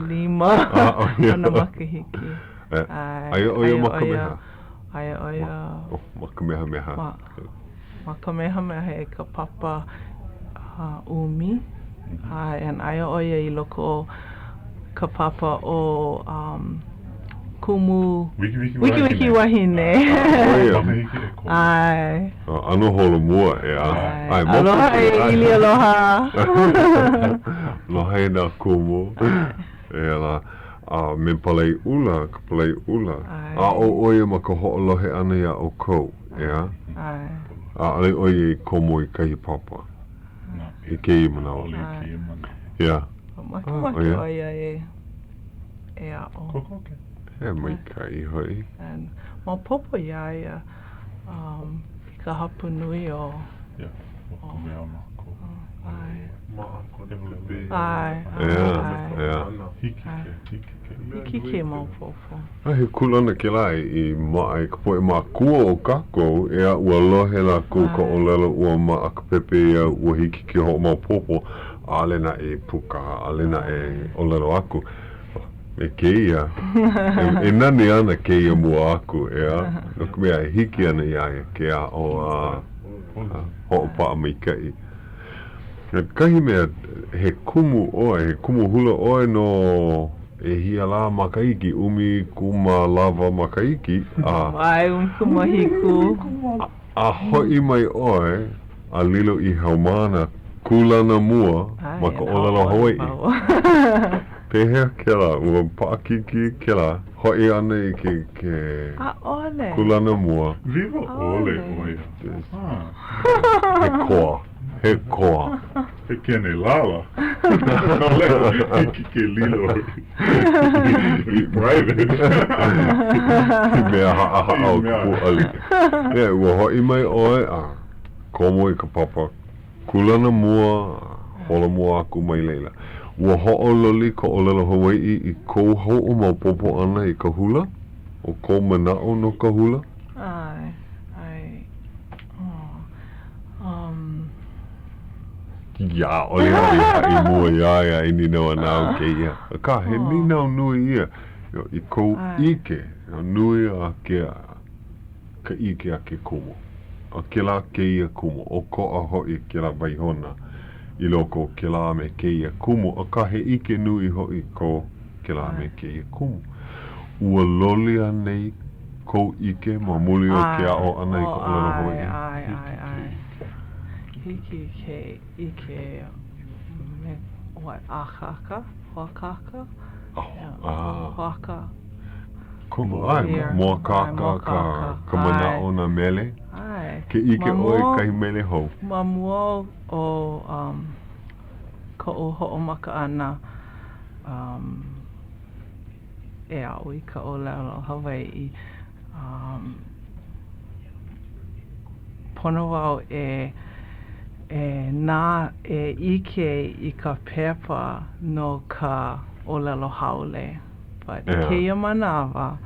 lima. Ona makahiki. Aia oia makameha? Aia oia... Makamehameha. Makamehameha e ka papa umi. And aia oia I loko o ka papa o kumu... Wiki wahine. Ai. Ano holomua e a. Aloha e ili aloha. Aloha e nā kumu. E la... me Kapalailua. A o oia ma ka ho'olohe ana ia o kou, ea? Ai. A ale oia I komo I kahi papa. I kei manawa. Ia. Maki oia e a o. He mai kai hoi. And ma popo ia ka hapu nui o... Ai. Hiki ke maupofo. He kulana ke lai I mai ka poe ma kua o kako ea ua lohe la ku ka olelo ua ma akapepe ia ua hiki ke ho maupopo ale na e puka, ale na e olelo aku. E keia. E nani ana keia mua aku ea. Nuk mea e hiki ana ia ke a o ho'opa a meikai. Kahi mea he kumu hula oe no e hia la makaiki, umi kuma lava makaiki. Ai, kuma hiku. A hoi mai oe, a lilo I haumana kulana mua ma ka olelo Hawai'i. Pehea ke la, ua paakiki ke la, hoi ana I ke kulana mua. Viva ole oia. He koa. He kene lala. No leo, hiki ke lilo. I private. I mea haa au ku ali. Ua hoi mai oe komo I ka papa. Kulana mua, hola mua aku mai leila. Ua ho'ololi ka olelo Hawai'i I kou ho'o maupopo ana I ka hula? O kou mana'o no ka hula? Ai. Ia, ole hai mua ia I nina wanau ke ia. Ka, he nina o nui ia. I kou ike, nui a ke ka ike a ke kumu. A ke la ke ia kumu. O ko a hoi ke la waihona. I loko ke la me ke ia kumu. A ka he ike nui hoi ko ke la me ke ia kumu. Ua loli a nei kou ike ma muli o ke a o ana I ko olelo hoi. Ai. Hiki ke ike Akaka? Akaka? Akaka. Kumu ai, mua kaka ka mana'o na mele. Ai. Ke ike oe kahi mele hou. Ma mua o ko'u ho'omaka ana e au I ka olelo Hawai'i pono wau nā ike I ka pepa no ka ōlelo haole. But keia manawa,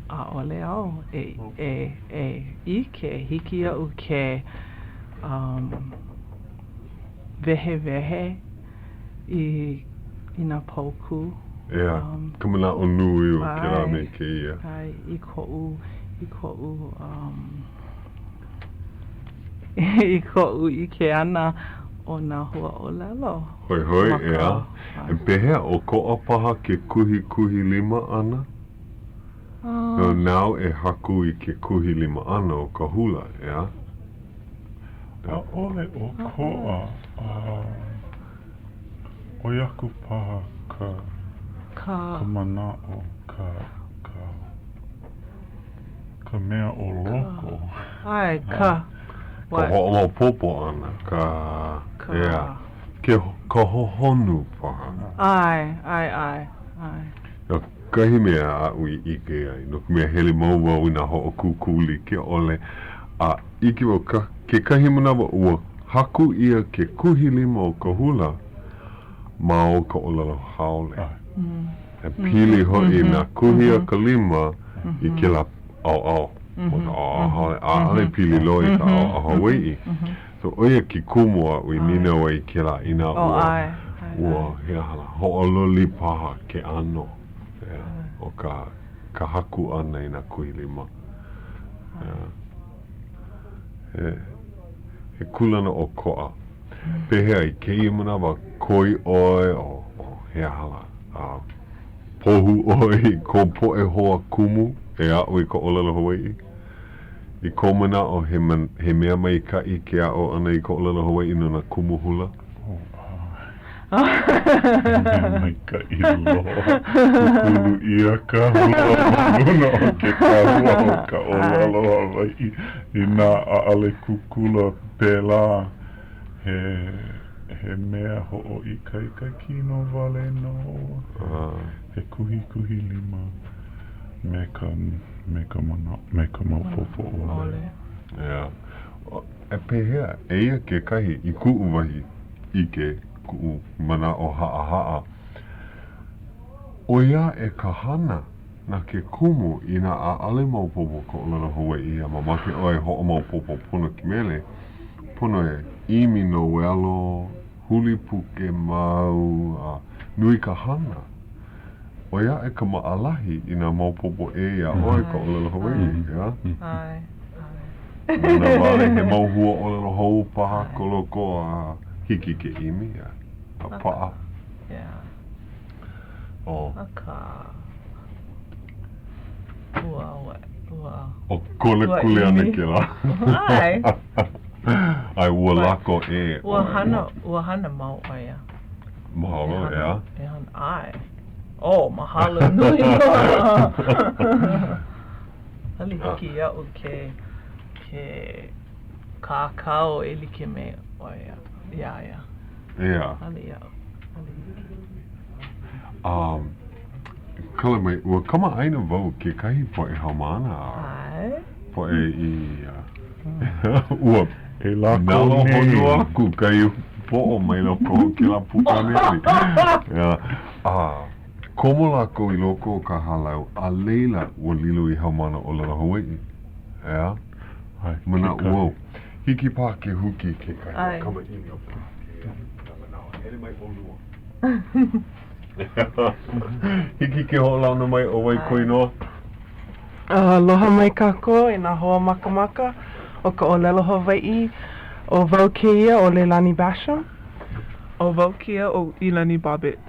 ʻaʻole au ike hiki aʻu ke wehe I nā pauku. Ka manaʻo nui o ke rā me keia. I koʻu I koʻu ike ana o nā hua ʻōlelo. Hoi, E pehea o koʻa paha ke kuhi lima ana? No nau e haku I ke kuhi lima ana o ka hula, A'ole o koʻa, o iaku paha ka manaʻo, ka mea o loko. Ka hoʻomaopopo ana, ka hohonu paha. Ai. No, kahi mea aʻu I ike ai, no ka mea hele mau wau I nā hoʻokūkuli ke ole, ike wau ke kahi manawa ua haku ia ke kuhi lima o ka hula ma o ka ʻōlelo haole. E pili hoi nā kuhi a ka lima I ke la au. Ale pili loi ka au Hawai'i. So oia ki kumu a ui nina wai ke la ina ua hea hala ho'ololi paha ke ano o ka haku ana I nā kuhi lima. He kulana o ko'a. Pehea I keia manawa koi oi o hea hala. Pohu oi ko po'e hoa kumu a'o I ka ʻōlelo Hawai'i. I ko manaʻo he mea mai kaʻi ke a'o ana I ka ʻōlelo Hawai'i no nā kumu hula. Mea mai kaʻi loa. Kukulu ia ka hula luna o ke kahua o ka ʻōlelo Hawai'i. I nā a'ale kukula pēlā he mea hoʻoikaika kino wale no. He kuhi lima. Me ka maupopo ole. E pehea, eia ke kahi I ku'u wahi ike ku'u mana o ha'a. O ia e ka hana na ke kumu I nā a'ale maupopo ka ʻōlelo Hawai'i a mamake oi ho'o maupopo pono ki mele. Pono e imi no welo, huli puke mau, nui ka hana. O ia e ka maalahi I nā maupopo ia oi ka ʻōlelo Hawai'i, Ai. Nā wale he mauhua ʻōlelo hou paha koloko a hiki ke imi a pa'a. Aka. Ua. O kole ana ke la. Ai. Ai ua lako e. Ua hana mau oia. Mahalo, Ai. Mahalo nui loa. Hali hiki ia'u ke kākau e like me oia. Hali ia'u. Kala mai, ua kama aina wau ke kahi poe haumana. Ai. Poe ua E lako nalo honu aku kai po'o mai loko ke la pukaneli. Komo lako I loko o ka halau, a leila ua lilo I haumana o ʻōlelo Hawai'i. Mana uau. Hiki pā ke huki ke kai. Kama imi o pā. Ele mai olua. Hiki ke ho'olauna mai o wai koinoa. Aloha mai kako I nā hoa makamaka o ka ʻōlelo Hawai'i o wau keia o Leilani Basham. O wau keia o Ilani Babbitt.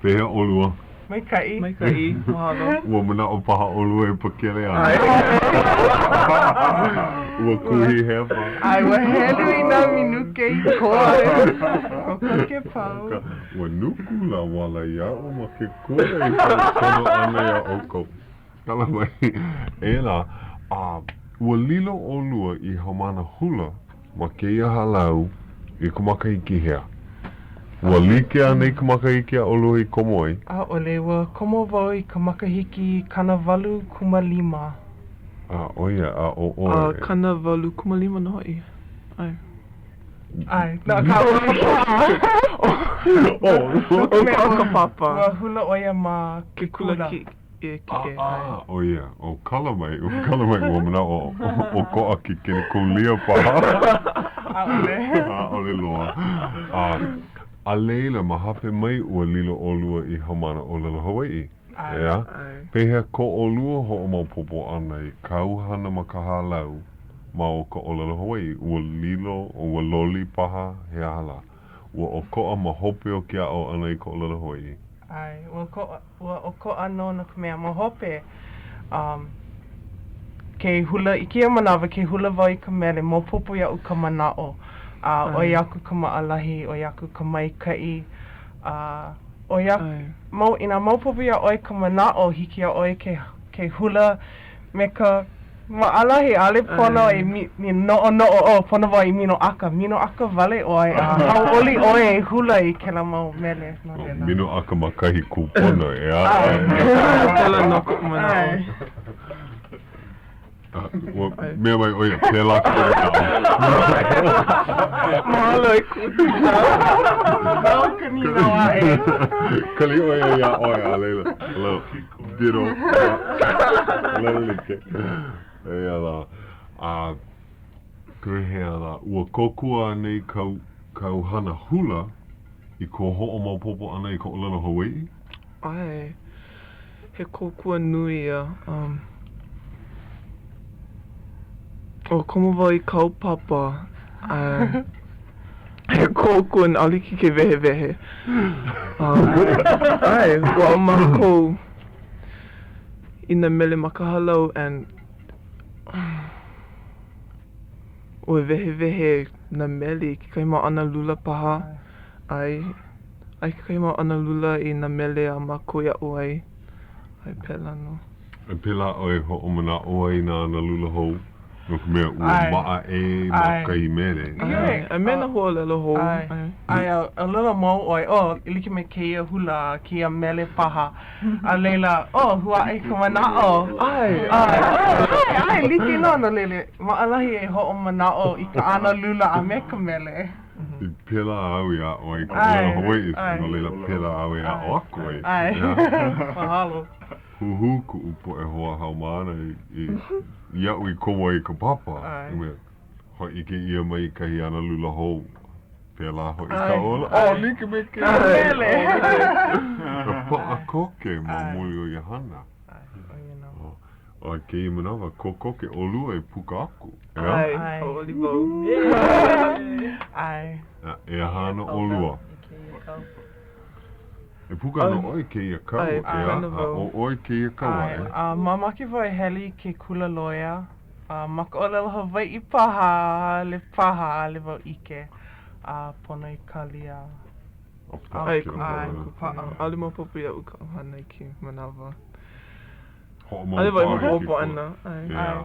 Pehea olua. Mai kai. Mahalo. Ua mana o paha olua e pakele ana. Ua kuhi hepa. Ai, ua helu I nā minuke I koe. O ke pau. Ua nuku la wala ia o ma ke kore I whakakono ana ia oko. Kala mai, ela, ua lilo olua I haumana hula ma ke ia halau I kumakahiki hea. Ua like ana I kumakahiki a olua I komo ai? Ole, ua komo wau I ka makahiki kana walu kuma lima. Oia, o oi. Kana walu kumalima no hoi. Ai. Ai, na ka o ka papa. Ua hula oia ma ke kula. Oia, o kala mai ua mana o koa ki kene kulia paha. Ole loa. A leila mahape mai ua lilo olua I haumana o lelo Hawai'i. Ea, pehea ko olua ho o maupopo ana I kauhana ma ka halau ma o ka o lelo Hawai'i. Ua lilo, ua loli paha he ala. Ua o koa mahope o kia o ana I ka o lelo Hawai'i. Ai, ua o koa no na ka mea mahope. Ke hula, I kia manawa ke hula wau I ka mele, maupopo ia u ka manao. Oi aku ka maalahi, oi aku ka maikai. Oi aku, ina maupopo ia oi ka manao, hiki a oi ke hula me ka maalahi, ale pono I mi no'o, pono wau I mino aka vale oi, hauʻoli oi hula I kela mau mele. Mino aka makahi kupono, ea? Kela no ka manao. Mea mai oia, pēlā kore Mahalo I kutina. Nau kanina wae. Kali oia ia oia, leila. Hello. Diro. Leila like. Ea la. Kuhea la. Ua kokua nei kau hana hula I ko ho'o maupopo ana I ko olelo Hawai'i? Ai. He kokua nui ia. O komo wau I kaupapa, he kōkua na aliki ke wehe. Ai, ua o mākou ina mele makahalau and ua wehe na mele ki kai mau ana lula paha. Ai ki kai mau ana lula I na mele a mākou ia oai. Ai pēlā no. E pēlā oi ho o mana oai na ana lula hou. No ka mea ua maa ma kai mere. Ai mena hoa lelo hou. Ai a lila mau oi, iliki me keia hula, kia mele paha. A leila, hua ai ka manao. Ai, liki no na lele. Maalahi e ho o manao I ka ana lula a me ka mele. I pēlā au ia oi ka lelo Hawai'i. No leila pēlā au ia o aku oi. Ai, mahalo. Huhu ku upo e hoa haumana I iau I komo I ka papa. Hoi ike ia mai kahi ana lula hou. Pēlā hoi ka ola. Nike me ke mele. Ka paa koke ma muli o ia hana. O ke I manawa, ko koke o lua I puka aku. Ai, hauʻoli wau. Ai. E hana o lua. E puka no oi ke ia kau, o oi ke ia kau ai. Mamaki wau e heli ke kula loia. Maka o lelo Hawai'i paha, le wau ike. Pono I kalia. Ai, kupaa. Ale mapopo ia uka hana I ki manawa. Ale wau I mapopo ana.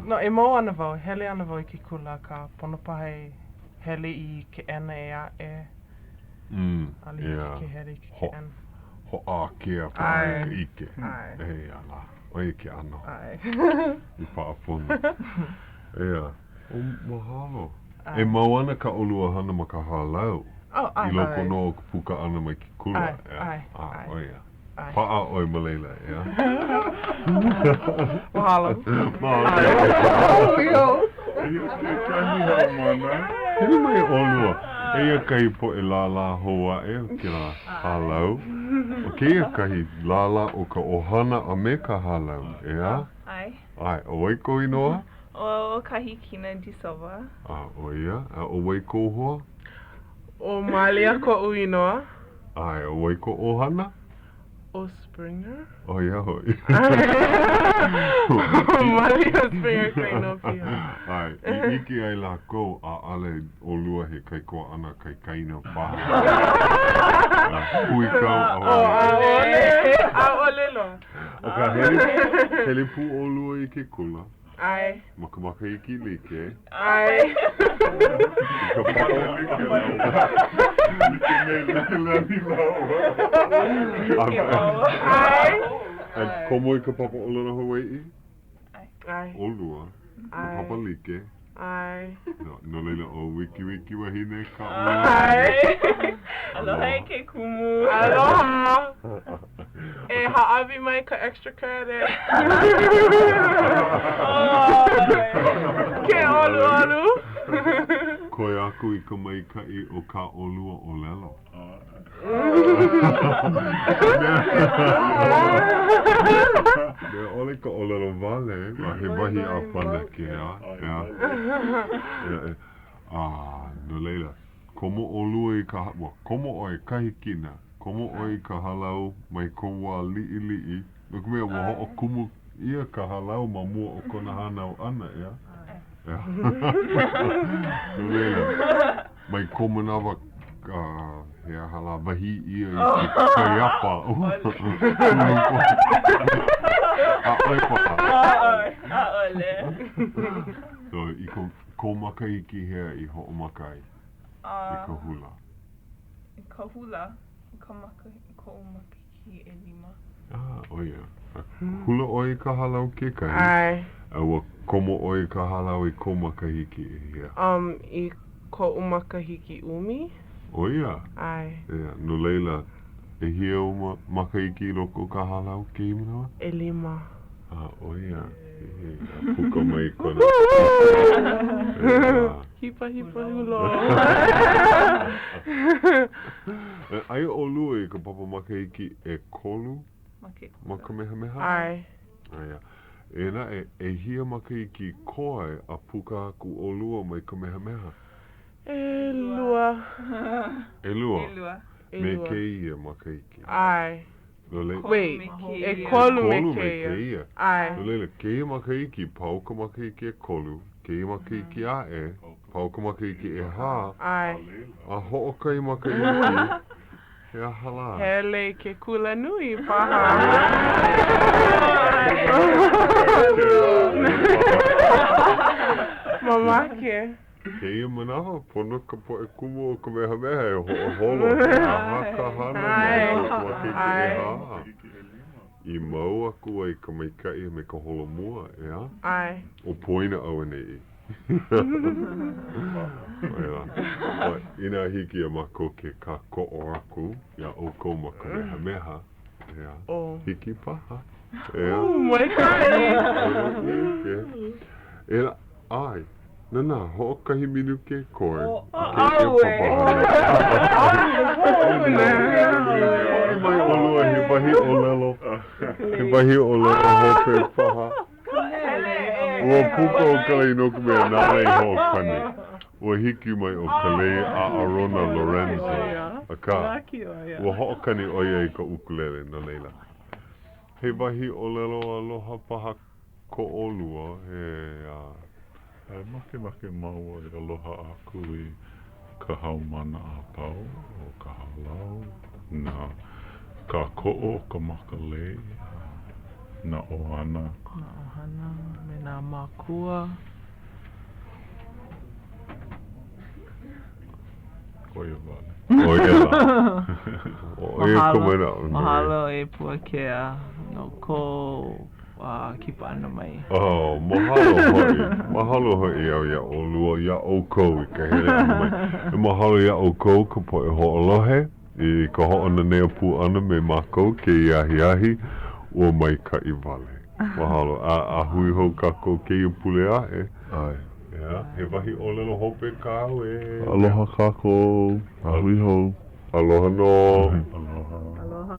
No, e mau ana wau, hele ana wau I ke kula ka pono paha e hele I ke ena e a e. Ale I ke hele I ke ena. Ho a kia pa ike. Ei ala. Oi ke ano. I paapono. Ea. O mahalo. E mau ana ka olua hana ma ka halau. I loko no o puka ana mai ki kula. Oia. Paa oi malela, ea. Mahalo. Mahalo. Hini mai olua. Eia kahi po e lala hoa e o ki la halau. O keia kahi lala o ka ohana a me ka halau, ea? Ai. Ai, o waiko inoa? O Kahi'ina DeSilva. O ia, o waiko hoa? O malia ko uinoa. Ai, o waiko ohana? O Springer. O ia hoi. Malia Springer kai no pia. Ai, I iki ai la kou a ale o lua he kai koa ana kai kaina paha. Hui kau a ole lo. O ka hele pu o lua I ke kula. Ai. Makamaka I ki like. Ai. Ka papa Ai. And komo I ka papa o lana Hawai'i? Ai. Olua. Ai. Papalike. Ai. No leila o wiki wahine ka Ai. Aloha e ke kumu. Aloha. E ha'awi mai ka extra credit. Ke olu. Koe aku I ka maikai o ka olua o lelo. Mea ole ka olelo vale, he wahi a pana ke a. No leila. Komo olua I ka, komo oi kahikina. Komo oi ka halau mai komo a li'i. Nuku mea wa ho'o kumu ia ka halau ma mua o kona hanau ana, ea. No leila. Mai komo nawa hea hala wahi ia I ke kaiapa. So, I ko makahiki hea I ho'o makai. I ka hula. Ka hula. Ka makahiki e lima. Oia. Hula oi ka halau ke kai. Ai. Aua komo oi ka halau I ko makahiki e hea. I ko makahiki umi. Oia. Ai. No leila, e hea o makahiki loko ka halau ke imanawa? E lima. Oia. Puka mai kona. Hipa hula. Ai olua I ka papa makahiki e kolu? Makamehameha? Ai. Aia. E na e hia makahiki koe a puka aku olua mai kamehameha? E lua. E lua? Me lua. ke ia makahiki? Ai. Wait, e kolu me ke ia. Ai. No leila, ke ia makahiki, pau ka makahiki e kolu, ke ia makahiki a e, pau ka makahiki e ha, Ai. a ho'okai makahiki, e a hala. Hele ke kula nui paha. Mamake. Ke ia manawa, pono ka po e kumu o ka mehameha e ho'oholo, a haka hana mai ka makahiki e ha. I mau aku ai ka maikai me ka holomua, ea? Ai. O poina au nei. Ina hiki a mako ke ka ko'o aku, ia o kou maka mehameha, ea? Hiki paha, ea? Oh my God! Ea, ai, nana, ho'okahi minu ke koe. Mai olua he wahi o lelo. He wahi o lelo hope paha. Ua puka o kalei noku mea nānei ho kani. Ua hiki mai o kalei a Arona Lorenzo. Aka. Ua ho'okani oia I ka ukulele no leila. He wahi o lelo aloha paha ko olua. Make mau I aloha aku I ka haumana a pau o ka halau. Na ka ko'o ka makalei. Na ohana. Me nā mākua. Oia vale. Oia kumena. Mahalo e Puakea no ko kipa ana mai. Mahalo hoi. Mahalo hoi au ia o lua ia o kou I ka hele ana mai. Mahalo ia o kou ka po e ho'olohe. I ka ho'ona nea pu ana me mākou ke iahi ua mai ka I vale. Mahalo. A hui hou kako ke I pule ae. Ai. He wahi o lelo hope kāu e. Aloha kako. A hui hou. Aloha no. Aloha. Aloha.